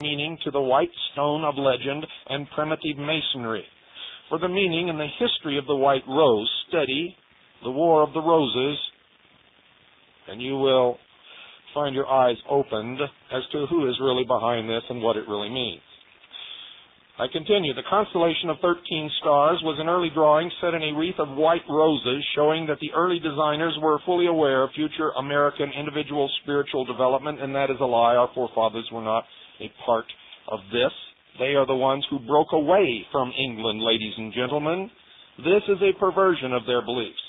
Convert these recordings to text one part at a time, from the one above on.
meaning to the white stone of legend and primitive masonry. For the meaning and the history of the white rose, study the War of the Roses, and you will find your eyes opened as to who is really behind this and what it really means. I continue. The constellation of 13 stars was an early drawing set in a wreath of white roses, showing that the early designers were fully aware of future American individual spiritual development, and that is a lie. Our forefathers were not a part of this. They are the ones who broke away from England, ladies and gentlemen. This is a perversion of their beliefs.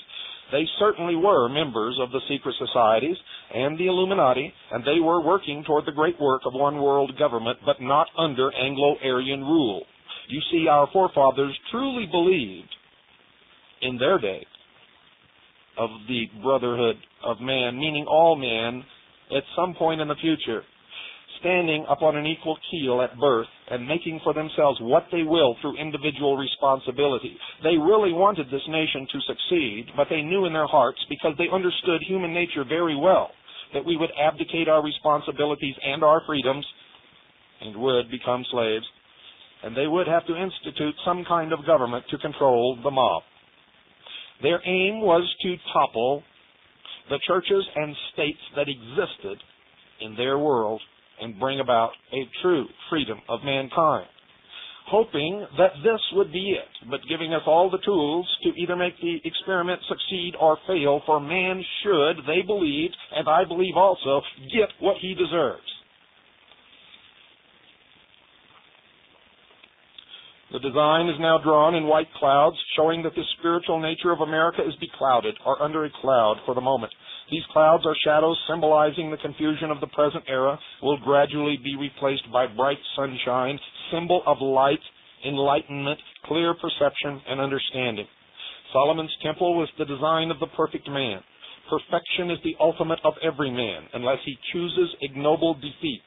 They certainly were members of the secret societies and the Illuminati, and they were working toward the great work of one world government, but not under Anglo-Aryan rule. You see, our forefathers truly believed in their day of the brotherhood of man, meaning all men, at some point in the future, standing upon an equal keel at birth and making for themselves what they will through individual responsibility. They really wanted this nation to succeed, but they knew in their hearts, because they understood human nature very well, that we would abdicate our responsibilities and our freedoms and would become slaves, and they would have to institute some kind of government to control the mob. Their aim was to topple the churches and states that existed in their world and bring about a true freedom of mankind, hoping that this would be it, but giving us all the tools to either make the experiment succeed or fail, for man should, they believed, and I believe also, get what he deserves. The design is now drawn in white clouds, showing that the spiritual nature of America is beclouded, or under a cloud for the moment. These clouds are shadows symbolizing the confusion of the present era, will gradually be replaced by bright sunshine, symbol of light, enlightenment, clear perception, and understanding. Solomon's temple was the design of the perfect man. Perfection is the ultimate of every man, unless he chooses ignoble defeat.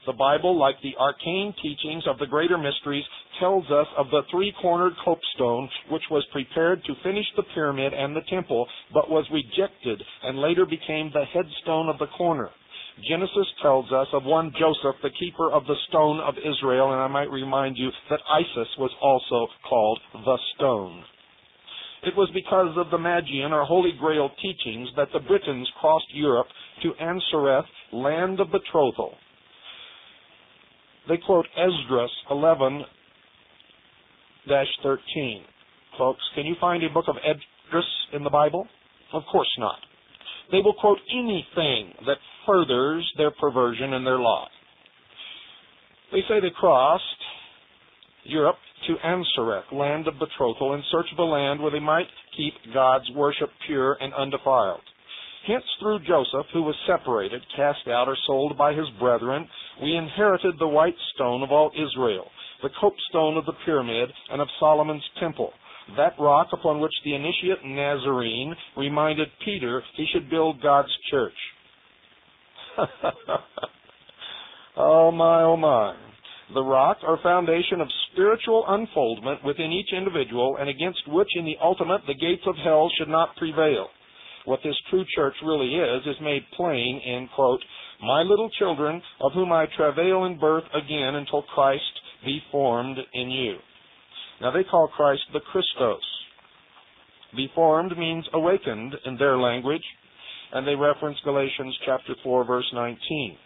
The Bible, like the arcane teachings of the greater mysteries, tells us of the three-cornered copestone which was prepared to finish the pyramid and the temple, but was rejected and later became the headstone of the corner. Genesis tells us of one Joseph, the keeper of the stone of Israel, and I might remind you that Isis was also called the stone. It was because of the Magian or Holy Grail teachings that the Britons crossed Europe to Ansareth, land of betrothal. They quote Esdras 11-13. Folks, can you find a book of Esdras in the Bible? Of course not. They will quote anything that furthers their perversion and their lie. They say they crossed Europe to Ansareth, land of betrothal, in search of a land where they might keep God's worship pure and undefiled. Hence, through Joseph, who was separated, cast out, or sold by his brethren, we inherited the white stone of all Israel, the copestone of the pyramid and of Solomon's temple, that rock upon which the initiate Nazarene reminded Peter he should build God's church. Oh my, oh my. The rock or foundation of spiritual unfoldment within each individual, and against which in the ultimate the gates of hell should not prevail. What this true church really is made plain in, quote, my little children, of whom I travail in birth again until Christ be formed in you. Now they call Christ the Christos. Be formed means awakened in their language, and they reference Galatians chapter 4, verse 19.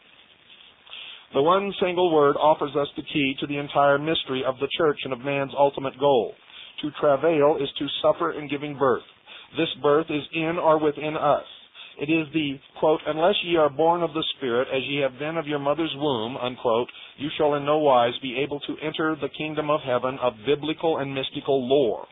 The one single word offers us the key to the entire mystery of the church and of man's ultimate goal. To travail is to suffer in giving birth. This birth is in or within us. It is the, quote, unless ye are born of the Spirit, as ye have been of your mother's womb, unquote, you shall in no wise be able to enter the kingdom of heaven of biblical and mystical lore.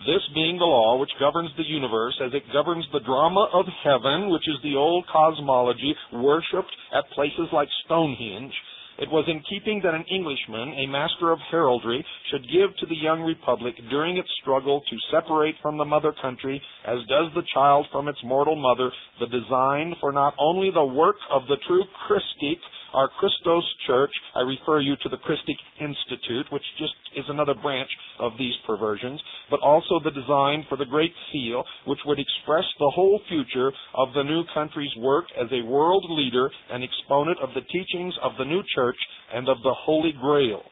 This being the law which governs the universe, as it governs the drama of heaven, which is the old cosmology worshipped at places like Stonehenge, it was in keeping that an Englishman, a master of heraldry, should give to the young republic during its struggle to separate from the mother country, as does the child from its mortal mother, the design for not only the work of the true Christic our Christos Church, I refer you to the Christic Institute, which just is another branch of these perversions, but also the design for the Great Seal, which would express the whole future of the new country's work as a world leader and exponent of the teachings of the new church and of the Holy Grail.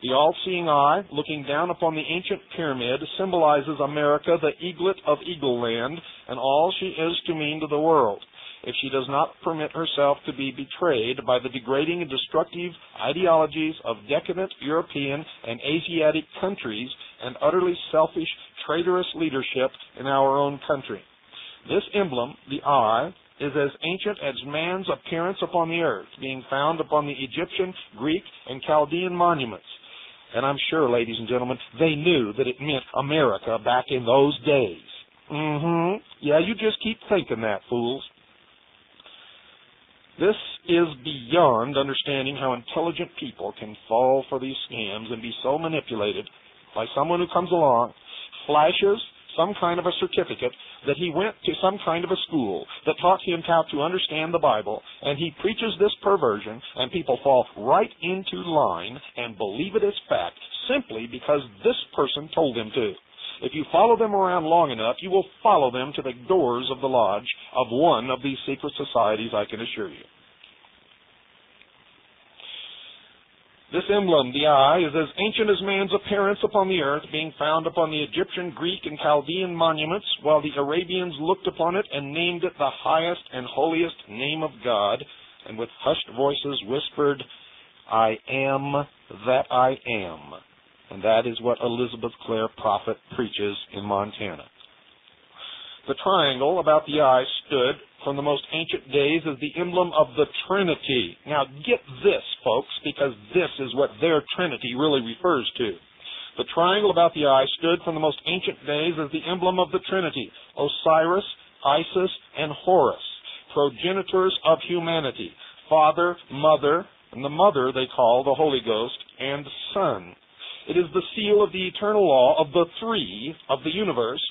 The all-seeing eye, looking down upon the ancient pyramid, symbolizes America, the eaglet of Eagle Land, and all she is to mean to the world. If she does not permit herself to be betrayed by the degrading and destructive ideologies of decadent European and Asiatic countries and utterly selfish, traitorous leadership in our own country. This emblem, the eye, is as ancient as man's appearance upon the earth, being found upon the Egyptian, Greek, and Chaldean monuments. And I'm sure, ladies and gentlemen, they knew that it meant America back in those days. Yeah, you just keep thinking that, fools. This is beyond understanding how intelligent people can fall for these scams and be so manipulated by someone who comes along, flashes some kind of a certificate that he went to some kind of a school that taught him how to understand the Bible, and he preaches this perversion, and people fall right into line and believe it as fact simply because this person told them to. If you follow them around long enough, you will follow them to the doors of the lodge of one of these secret societies, I can assure you. This emblem, the eye, is as ancient as man's appearance upon the earth, being found upon the Egyptian, Greek, and Chaldean monuments, while the Arabians looked upon it and named it the highest and holiest name of God, and with hushed voices whispered, "I am that I am." And that is what Elizabeth Clare Prophet preaches in Montana. The triangle about the eye stood from the most ancient days as the emblem of the Trinity. Now get this, folks, because this is what their Trinity really refers to. The triangle about the eye stood from the most ancient days as the emblem of the Trinity: Osiris, Isis, and Horus, progenitors of humanity, Father, Mother, and the Mother they call the Holy Ghost, and Son. It is the seal of the eternal law of the three of the universe,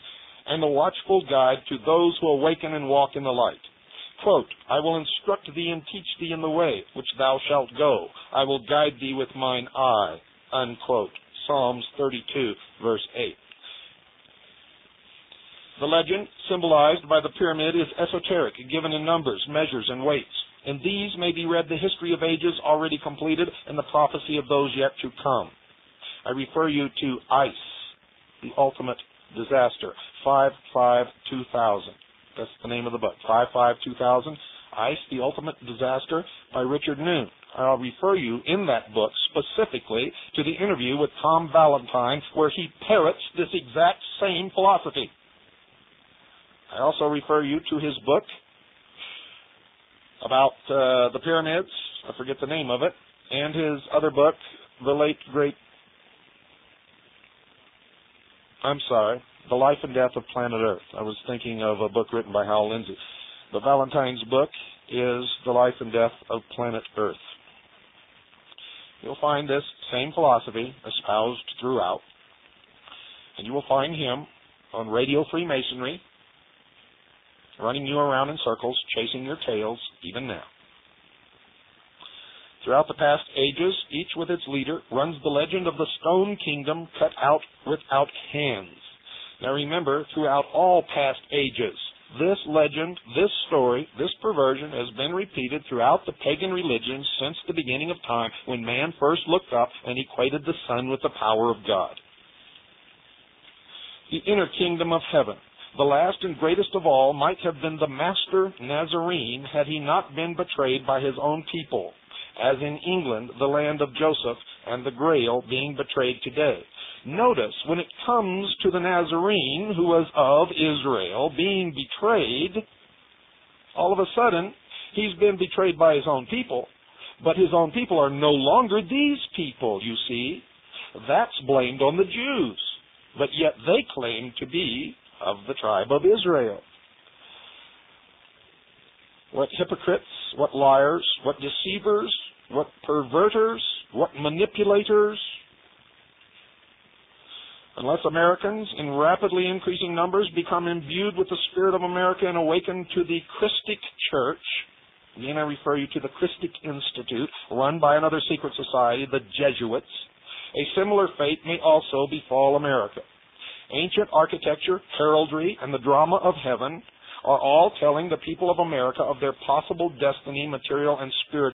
and the watchful guide to those who awaken and walk in the light. Quote, "I will instruct thee and teach thee in the way which thou shalt go. I will guide thee with mine eye." Unquote. Psalms 32, verse 8. The legend, symbolized by the pyramid, is esoteric, given in numbers, measures, and weights. In these may be read the history of ages already completed and the prophecy of those yet to come. I refer you to ICE, the ultimate disaster, 5-5-2000. That's the name of the book, 5-5-2000, ICE, the Ultimate Disaster, by Richard Noon. I'll refer you in that book specifically to the interview with Tom Valentine, where he parrots this exact same philosophy. I also refer you to his book about the pyramids, I forget the name of it, and his other book, The Life and Death of Planet Earth. I was thinking of a book written by Hal Lindsey. The Valentine's book is The Life and Death of Planet Earth. You'll find this same philosophy espoused throughout, and you will find him on Radio Freemasonry, running you around in circles, chasing your tails, even now. Throughout the past ages, each with its leader, runs the legend of the Stone Kingdom cut out without hands. Now remember, throughout all past ages, this legend, this story, this perversion has been repeated throughout the pagan religions since the beginning of time, when man first looked up and equated the sun with the power of God. The inner kingdom of heaven, the last and greatest of all, might have been the Master Nazarene had he not been betrayed by his own people, as in England, the land of Joseph, and the Grail being betrayed today. Notice, when it comes to the Nazarene, who was of Israel, being betrayed, all of a sudden, he's been betrayed by his own people, but his own people are no longer these people, you see. That's blamed on the Jews, but yet they claim to be of the tribe of Israel. What hypocrites, what liars, what deceivers, what perverters, what manipulators. Unless Americans, in rapidly increasing numbers, become imbued with the spirit of America and awaken to the Christic Church, Again, I refer you to the Christic Institute, run by another secret society, the Jesuits. A similar fate may also befall America. Ancient architecture, heraldry, and the drama of heaven are all telling the people of America of their possible destiny, material and spiritual,